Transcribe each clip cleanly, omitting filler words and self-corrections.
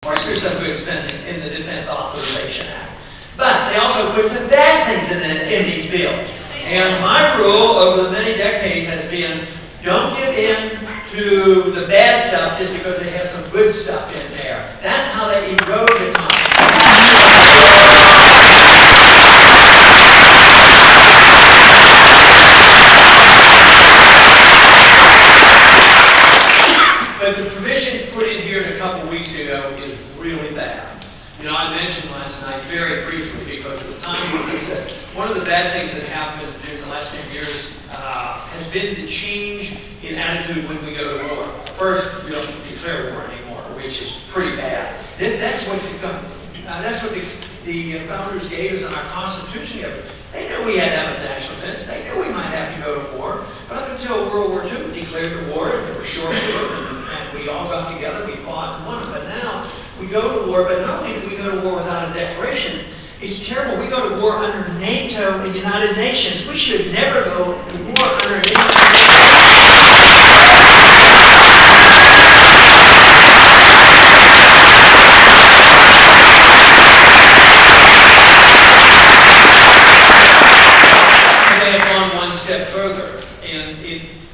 Of course, there's some good spending in the Defense Authorization Act. But they also put some bad things in these bills. And my rule over the many decades has been, don't give in to the bad stuff just because they have some good stuff in there. That's how they erode the economy. But the provision put in here a couple weeks ago is really bad. You know, I mentioned last night very briefly because of the timing of this. One of the bad things that happened during the last 10 years has been the change in attitude when we go to war. First, we don't declare war anymore, which is pretty bad. That's what the founders gave us in our Constitution. They knew we had to have a national defense. They knew we might have to go to war. But up until World War II, we declared the war, and there were short wars, and we all got together, we fought and won. But now we go to war, but not only do we go to war without a declaration, it's terrible. We go to war under NATO and United Nations. We should never go to war under a United Nations.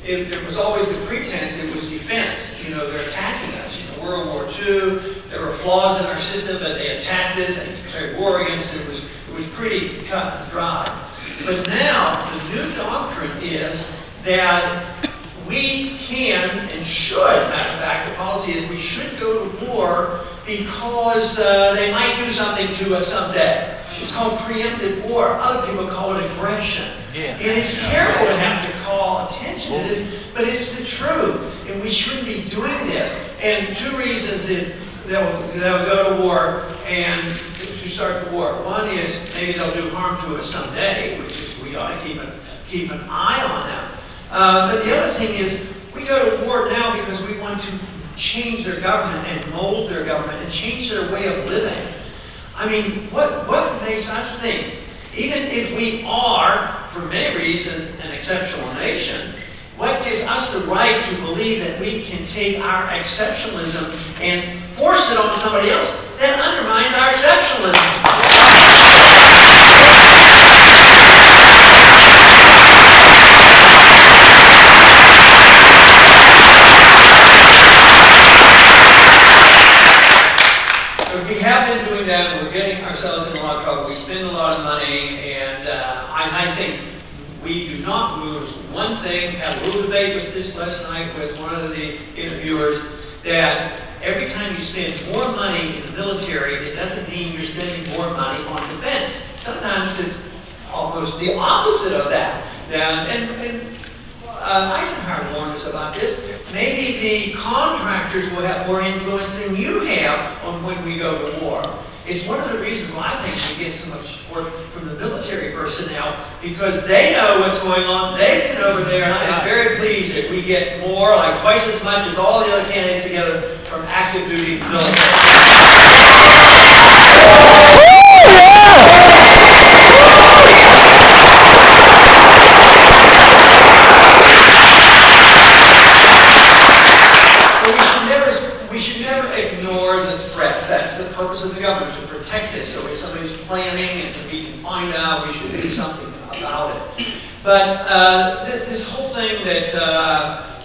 There was always the pretense it was defense. You know, they're attacking us. You know, World War II, there were flaws in our system, but they attacked us, they declared war against it. It was pretty cut and dry. But now, the new doctrine is that we can and should, matter of fact, the policy is we should go to war because they might do something to us someday. It's called preemptive war. Other people call it aggression. Yeah. And it's terrible to have to call attention to this, but it's the truth. And we shouldn't be doing this. And two reasons that they'll go to war and to start the war. One is maybe they'll do harm to us someday, which is we ought to keep an eye on them. But the other thing is we go to war now because we want to change their government and mold their government and change their way of living. I mean, what makes us think, even if we are, for many reasons, an exceptional nation, what gives us the right to believe that we can take our exceptionalism and force it on somebody else? That undermines our exceptionalism. We're getting ourselves in a lot of trouble. We spend a lot of money, and I think we do not lose one thing. Had a little debate with this last night with one of the interviewers that every time you spend more money in the military, it doesn't mean you're spending more money on defense. Sometimes it's almost the opposite of that. Eisenhower warned us about this. Maybe the contractors will have more influence than you have on when we go to war. It's one of the reasons why I think we get so much support from the military personnel, because they know what's going on. They've been over there, and I'm very pleased that we get more, like twice as much as all the other candidates together from active duty military. But this whole thing that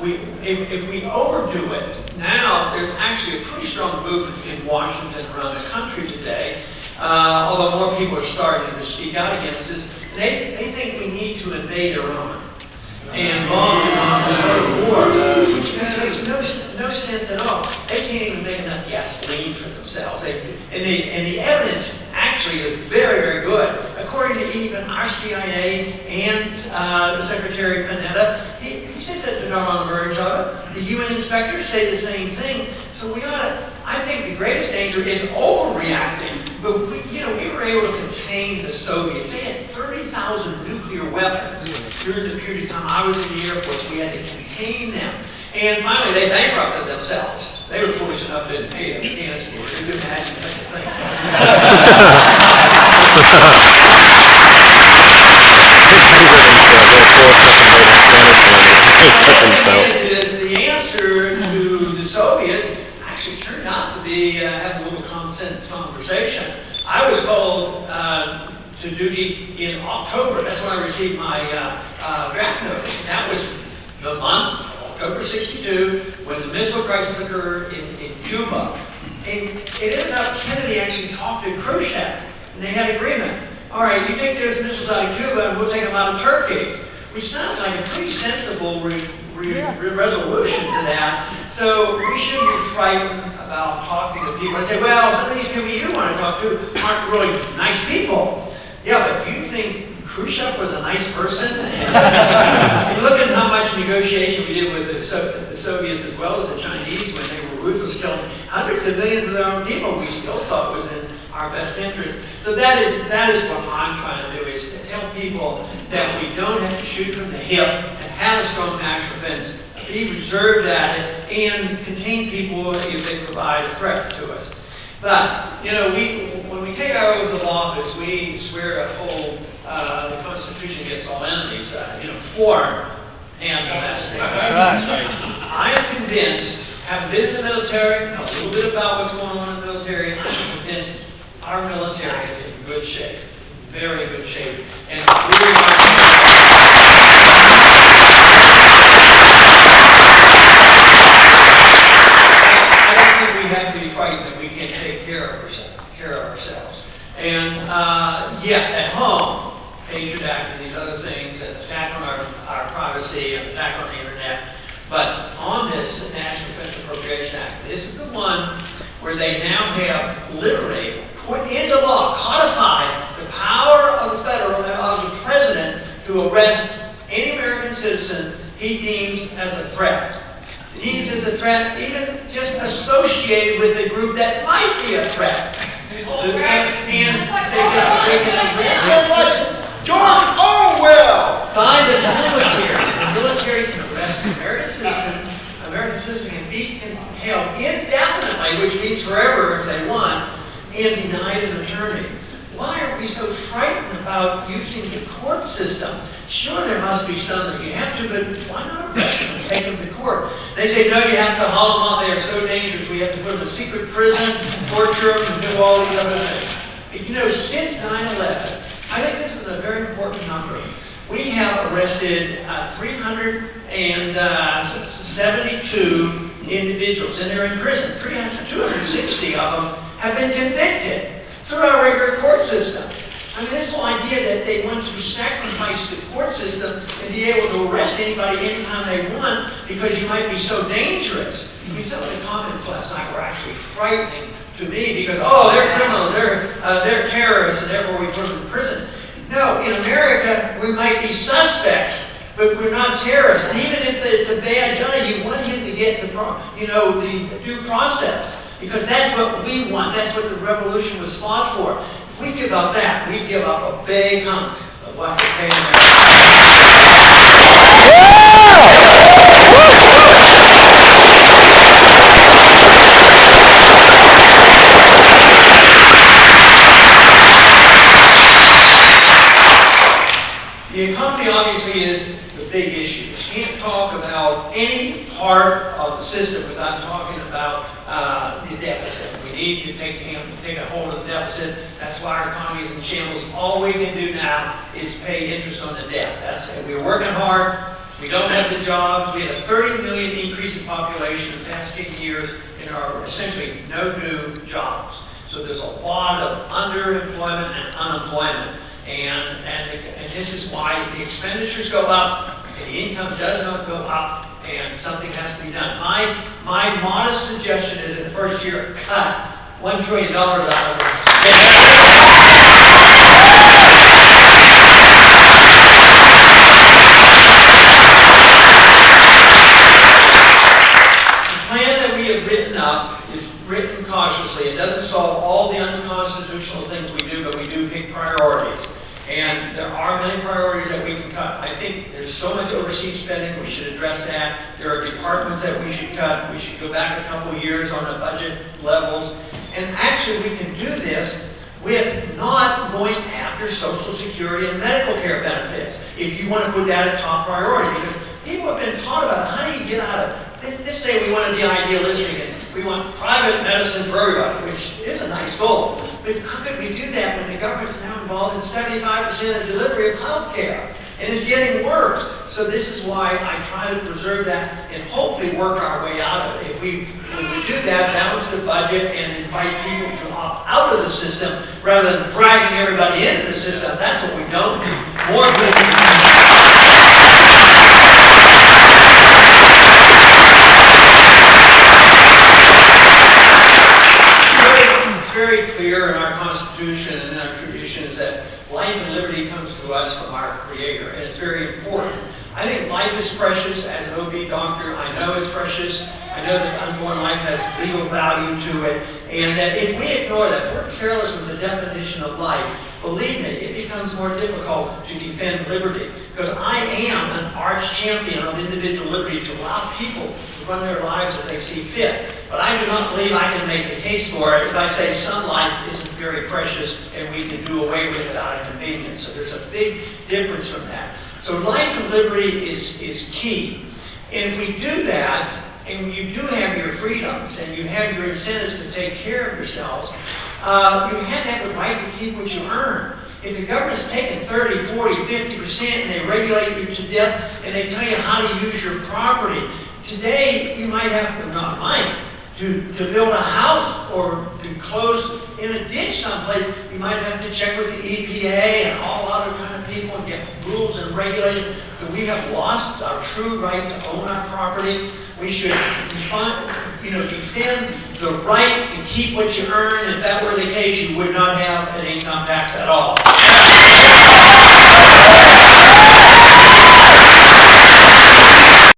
if we overdo it, now there's actually a pretty strong movement in Washington around the country today, although more people are starting to speak out against this. They think we need to invade Iran and bomb Iran and go to war, which makes no sense at all. They can't even make enough gasoline for themselves. And the evidence actually is very, very good. According to even our CIA and the Secretary Panetta, he says that they're not on the verge of it. The UN inspectors say the same thing. So I think the greatest danger is overreacting. But we were able to contain the Soviets. They had 30,000 nuclear weapons during the period of time I was in the Air Force. We had to contain them. And finally, they bankrupted themselves. They were foolish enough to pay Afghanistan. You can imagine such a thing. The answer to the Soviets actually turned out to be have a to a conversation. I was called to duty in October. That's when I received my draft notice. And that was the month, October '62, when the missile crisis occurred in Cuba. And it ended up Kennedy actually talked to Khrushchev, and they had agreement. All right, you take those missiles out of Cuba, and we'll take them out of Turkey, which sounds like a pretty sensible resolution to that. So we shouldn't be frightened about talking to people and say, well, some of these people you want to talk to aren't really nice people. Yeah, but do you think Khrushchev was a nice person? And look at how much negotiation we did with the Soviets as well as the Chinese when they were ruthless, killing hundreds of millions of their own people. We still thought was in our best interest. So that is what I'm trying to do, is to tell people that we don't have to shoot from the hip and have a strong national defense, be reserved at it, and contain people if they provide a threat to us. But, when we take our oath of office, we swear to uphold the Constitution against all enemies, foreign and domestic. I am convinced, having been in the military, know a little bit about what's going on in the military, I'm convinced our military is in good shape, very good shape, and we're ourselves. And yes, at home, Patriot Act and these other things, and attack on our privacy and attack on the internet. But on this National Defense Appropriation Act, this is the one where they now have literally put into law, codified the power of the president to arrest any American citizen he deems as a threat. Deems as a threat, even just associated with a group that might be a threat. George Orwell! By the military can arrest an American citizen can be held indefinitely, which means forever if they want, and denied an attorney. Why are we so frightened about using the court system? Sure, there must be some that you have to, but why not arrest them and take them to court? They say, no, you have to haul them out. They are so dangerous. We have to put them in a secret prison, torture them, and do all these other things. Since 9/11, I think this is a very important number. We have arrested 372 individuals, and they're in prison. 260 of them have been convicted through our regular court system. This whole idea that they want to sacrifice the court system and be able to arrest anybody anytime they want because you might be so dangerous. Some of the comments last night were actually frightening to me because, they're criminals, they're terrorists, and therefore we put them in prison. No, in America, we might be suspects, but we're not terrorists. And even if it's a bad guy, you want him to get the due process. Because that's what we want. That's what the revolution was fought for. If we give up that, we give up a big hunk of what we're paying The economy obviously is the big issue. You can't talk about any part of the system without talking about the deficit. We need to take a hold of the deficit. That's why our economy is in shambles. All we can do now is pay interest on the debt. That's it. We're working hard. We don't have the jobs. We had a 30 million increase in population in the past 10 years and are essentially no new jobs. So there's a lot of underemployment and unemployment. And this is why the expenditures go up and the income does not go up, and something has to be done. My modest suggestion is in the first year, cut $1 trillion out of it. The plan that we have written up is written cautiously. It doesn't solve all the unconstitutional things we do, but we do pick priorities. And there are many priorities that we can cut. I think there's so much overseas spending, we should address that. There are departments that we should cut. We should go back a couple of years on the budget levels. And actually, we can do this with not going after Social Security and medical care benefits, if you want to put that as top priority. Because people have been taught about how do you get out of this day we want to be idealistic and we want private medicine for everybody, which is but how could we do that when the government's now involved in 75% of the delivery of health care? And it's getting worse. So this is why I try to preserve that and hopefully work our way out of it. When we do that, balance the budget and invite people to opt out of the system rather than dragging everybody into the system, that's what we don't do. More good. Very clear in our Constitution and in our traditions that life and liberty comes to us from our Creator, and it's very important. I think life is precious. As an OB doctor, I know it's precious. I know that unborn life has legal value to it, and that if we ignore that, we're careless with the definition of life, believe me, it becomes more difficult to defend liberty. Because I am an arch champion of individual liberty to allow people to run their lives as they see fit. But I do not believe I can make the case for it if I say some life isn't very precious and we can do away with it out of convenience. So there's a big difference from that. So life and liberty is key. And if we do that, and you do have your freedoms and you have your incentives to take care of yourselves, you have to have the right to keep what you earn. If the government's taking 30, 40, 50% and they regulate you to death and they tell you how to use your property, today you might have to, not might, to build a house or to close in a ditch someplace, you might have to check with the EPA and all other kind of people and get rules and regulations. But we have lost our true right to own our property. We should defend the right to keep what you earn. If that were the case, you would not have an income tax at all.